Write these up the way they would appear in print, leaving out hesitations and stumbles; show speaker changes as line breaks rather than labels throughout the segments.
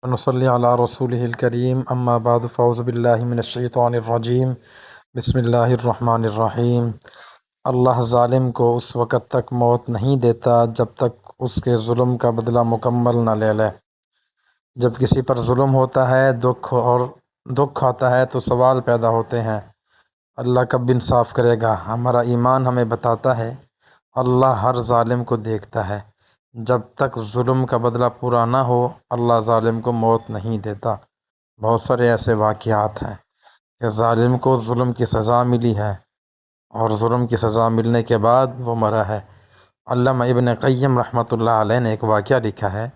ونصلی علی رسولہ الکریم اما بعد فاعوذ باللہ من الشیطان الرجیم بسم اللہ الرحمن الرحیم۔ اللہ ظالم کو اس وقت تک موت نہیں دیتا جب تک اس کے ظلم کا بدلہ مکمل نہ لے لے۔ جب کسی پر ظلم ہوتا ہے، دکھ آتا ہے تو سوال پیدا ہوتے ہیں، اللہ کب انصاف کرے گا؟ ہمارا ایمان ہمیں بتاتا ہے اللہ ہر ظالم کو دیکھتا ہے۔ جب تک ظلم کا بدلہ پورا نہ ہو اللہ ظالم کو موت نہیں دیتا۔ بہت سارے ایسے واقعات ہیں کہ ظالم کو ظلم کی سزا ملی ہے اور ظلم کی سزا ملنے کے بعد وہ مرا ہے۔ علامہ ابن قیم رحمۃ اللہ علیہ نے ایک واقعہ لکھا ہے،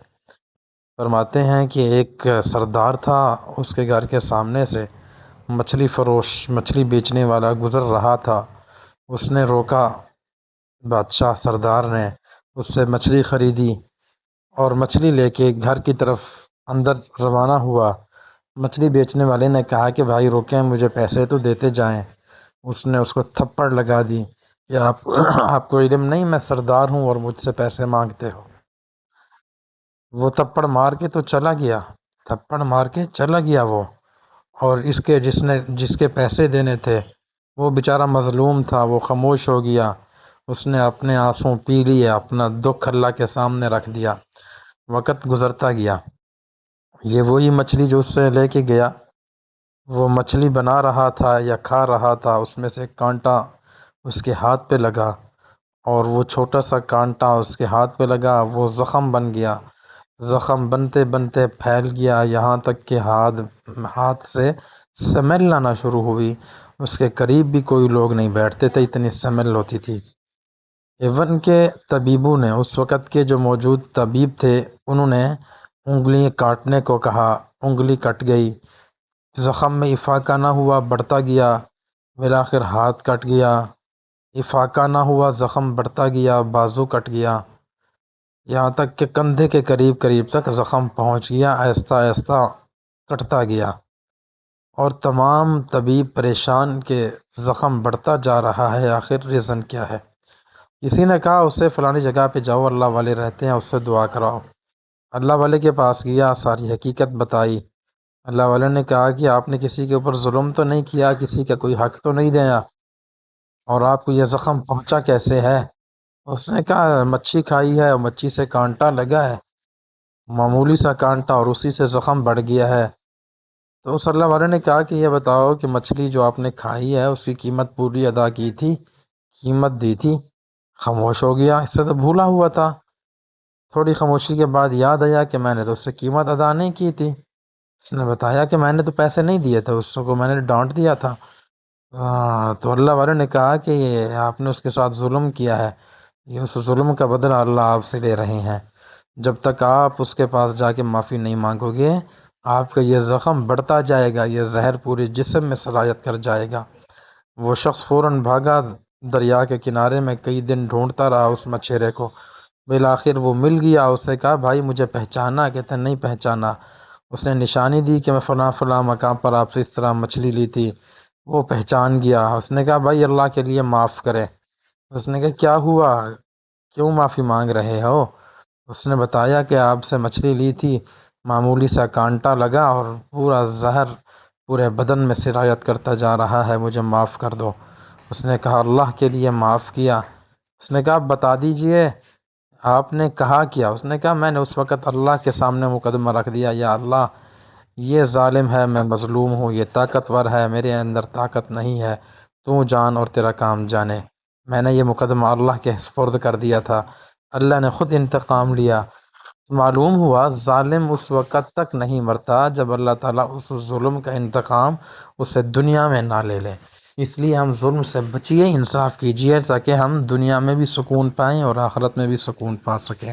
فرماتے ہیں کہ ایک سردار تھا، اس کے گھر کے سامنے سے مچھلی فروش، مچھلی بیچنے والا گزر رہا تھا۔ اس نے روکا، بادشاہ سردار نے اس سے مچھلی خریدی اور مچھلی لے کے گھر کی طرف اندر روانہ ہوا۔ مچھلی بیچنے والے نے کہا کہ بھائی روکیں، مجھے پیسے تو دیتے جائیں۔ اس نے اس کو تھپڑ لگا دی کہ آپ کو علم نہیں میں سردار ہوں اور مجھ سے پیسے مانگتے ہو۔ وہ تھپڑ مار کے تو چلا گیا، تھپڑ مار کے چلا گیا وہ، اور جس کے پیسے دینے تھے وہ بیچارہ مظلوم تھا، وہ خاموش ہو گیا۔ اس نے اپنے آنسو پی لیے، اپنا دکھ اللہ کے سامنے رکھ دیا۔ وقت گزرتا گیا، یہ وہی مچھلی جو اس سے لے کے گیا، وہ مچھلی بنا رہا تھا یا کھا رہا تھا، اس میں سے کانٹا اس کے ہاتھ پہ لگا اور وہ چھوٹا سا کانٹا اس کے ہاتھ پہ لگا، وہ زخم بن گیا۔ زخم بنتے بنتے پھیل گیا، یہاں تک کہ ہاتھ سے سمیل آنا شروع ہوئی۔ اس کے قریب بھی کوئی لوگ نہیں بیٹھتے تھے، اتنی سمیل ہوتی تھی۔ ایون کے طبیبوں نے، اس وقت کے جو موجود طبیب تھے، انہوں نے انگلی کاٹنے کو کہا، انگلی کٹ گئی، زخم میں افاقہ نہ ہوا، بڑھتا گیا، بالآخر ہاتھ کٹ گیا، افاقہ نہ ہوا، زخم بڑھتا گیا، بازو کٹ گیا، یہاں تک کہ کندھے کے قریب تک زخم پہنچ گیا، آہستہ آہستہ کٹتا گیا، اور تمام طبیب پریشان کہ زخم بڑھتا جا رہا ہے، آخر ریزن کیا ہے؟ کسی نے کہا اسے فلانی جگہ پہ جاؤ، اللہ والے رہتے ہیں، اس سے دعا کراؤ۔ اللہ والے کے پاس گیا، ساری حقیقت بتائی۔ اللہ والے نے کہا کہ آپ نے کسی کے اوپر ظلم تو نہیں کیا، کسی کا کوئی حق تو نہیں دیا، اور آپ کو یہ زخم پہنچا کیسے ہے؟ اس نے کہا مچھی کھائی ہے اور مچھی سے کانٹا لگا ہے، معمولی سا کانٹا، اور اسی سے زخم بڑھ گیا ہے۔ تو اس اللہ والے نے کہا کہ یہ بتاؤ کہ مچھلی جو آپ نے کھائی ہے اس کی قیمت پوری ادا کی تھی، قیمت دی تھی؟ خاموش ہو گیا، اس سے تو بھولا ہوا تھا۔ تھوڑی خاموشی کے بعد یاد آیا کہ میں نے تو اس سے قیمت ادا نہیں کی تھی۔ اس نے بتایا کہ میں نے تو پیسے نہیں دیے تھے، اس کو میں نے ڈانٹ دیا تھا۔ تو اللہ والے نے کہا کہ یہ آپ نے اس کے ساتھ ظلم کیا ہے، یہ اس ظلم کا بدلہ اللہ آپ سے لے رہے ہیں۔ جب تک آپ اس کے پاس جا کے معافی نہیں مانگو گے، آپ کا یہ زخم بڑھتا جائے گا، یہ زہر پورے جسم میں سرایت کر جائے گا۔ وہ شخص فوراً بھاگا، دریا کے کنارے میں کئی دن ڈھونڈتا رہا اس مچھیرے کو، بالآخر وہ مل گیا۔ اس سے کہا بھائی مجھے پہچانا؟ کہتے نہیں پہچانا۔ اس نے نشانی دی کہ میں فلاں فلاں مقام پر آپ سے اس طرح مچھلی لی تھی، وہ پہچان گیا۔ اس نے کہا بھائی اللہ کے لیے معاف کرے۔ اس نے کہا کیا ہوا، کیوں معافی مانگ رہے ہو؟ اس نے بتایا کہ آپ سے مچھلی لی تھی، معمولی سا کانٹا لگا اور پورا زہر پورے بدن میں سرایت کرتا جا رہا ہے، مجھے معاف کر دو۔ اس نے کہا اللہ کے لیے معاف کیا۔ اس نے کہا آپ بتا دیجئے آپ نے کہا کیا؟ اس نے کہا میں نے اس وقت اللہ کے سامنے مقدمہ رکھ دیا، یا اللہ یہ ظالم ہے، میں مظلوم ہوں، یہ طاقتور ہے، میرے اندر طاقت نہیں ہے، تو جان اور تیرا کام جانے۔ میں نے یہ مقدمہ اللہ کے سپرد کر دیا تھا، اللہ نے خود انتقام لیا۔ معلوم ہوا ظالم اس وقت تک نہیں مرتا جب اللہ تعالیٰ اس ظلم کا انتقام اسے دنیا میں نہ لے لے۔ اس لیے ہم ظلم سے بچیے، انصاف کیجیے، تاکہ ہم دنیا میں بھی سکون پائیں اور آخرت میں بھی سکون پا سکیں۔